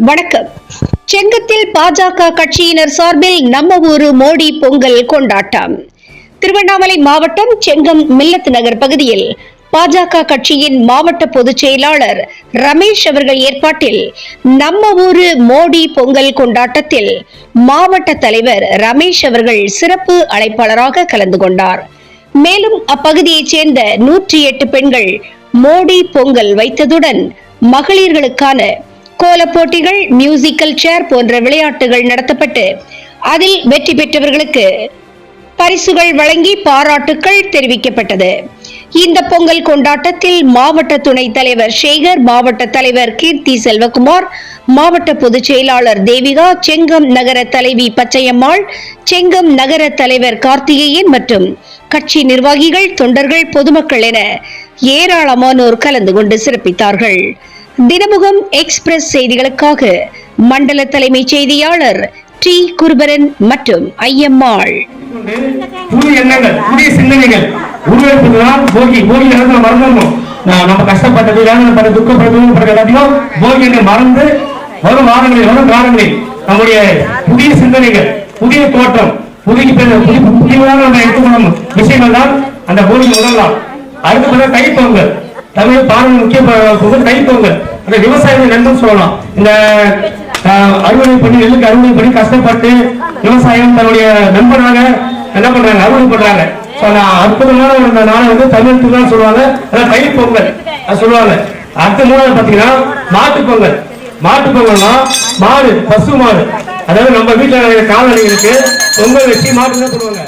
வணக்கம். செங்கத்தில் பாஜக கட்சியினர் சார்பில் நம்ம ஊரு மோடி பொங்கல் கொண்டாட்டம். திருவண்ணாமலை மாவட்டம் செங்கம் மில்லத் நகர் பகுதியில் பாஜக கட்சியின் மாவட்ட பொதுச் செயலாளர் ரமேஷ் அவர்கள் ஏற்பாட்டில் நம்ம ஊரு மோடி பொங்கல் கொண்டாட்டத்தில் மாவட்ட தலைவர் ரமேஷ் அவர்கள் சிறப்பு அழைப்பாளராக கலந்து கொண்டார். மேலும் அப்பகுதியைச் சேர்ந்த 108 பெண்கள் மோடி பொங்கல் வைத்ததுடன் மகளிர்களுக்கான கோலப் போட்டிகள், மியூசிக்கல் சேர் போன்ற விளையாட்டுகள் நடத்தப்பட்டு அதில் வெற்றி பெற்றவர்களுக்கு பரிசுகள் வழங்கி பாராட்டுக்கள் தெரிவிக்கப்பட்டது. இந்த பொங்கல் கொண்டாட்டத்தில் மாவட்ட துணைத் தலைவர் சேகர், மாவட்ட தலைவர் கீர்த்தி செல்வகுமார், மாவட்ட பொதுச் செயலாளர் தேவிகா, செங்கம் நகர தலைவி பச்சையம்மாள், செங்கம் நகர தலைவர் கார்த்திகேயன் மற்றும் கட்சி நிர்வாகிகள், தொண்டர்கள், பொதுமக்கள் என ஏராளமானோர் கலந்து கொண்டு சிறப்பித்தார்கள். தினமுகம் எக்ஸ்பிரஸ் செய்திகளுக்காக மண்டல தலைமை செய்தியாளர் டி குருபரன் மற்றும் ஐயம்மாள். புதிய எண்ணங்கள், புதிய சிந்தனைகள் உருவெடுப்பதுதான் போகி. போகி மறந்துடணும். நம்ம கஷ்டப்பட்டது, வேதனைப்பட்ட, துக்கப்பட்டது எல்லாத்தையும் போகி என்று மறந்து வரும் வாரங்களில் நம்முடைய புதிய சிந்தனைகள், புதிய தோற்றம், புதியதாக நம்ம எடுத்துக்கணும் விஷயங்கள் தான் அந்த போகி முதல் நாள். அடுத்து தைப்பொங்கல், தமிழ் பாரம்பரிய முக்கிய தைப்பொங்கல், அந்த விவசாயிகள் நண்பன் சொல்லலாம். இந்த அறுவடை பண்ணி நெல்லுக்கு அறுவடை பண்ணி கஷ்டப்பட்டு விவசாயம் தன்னுடைய நண்பனாக என்ன பண்றாங்க, அறுவடை பண்றாங்க. அற்புதமான ஒரு நாளை தமிழ் திருநாள் சொல்லுவாங்க, அதான் தைப்பொங்கல் சொல்லுவாங்க. அடுத்த மூணாவது பாத்தீங்கன்னா மாட்டுப்பொங்கல். மாட்டுப்பொங்கல்னா மாடு, பசு மாடு, அதாவது நம்ம வீட்டுல கால்நடைகளுக்கு பொங்கல் வச்சு மாட்டு என்ன பண்ணுவாங்க,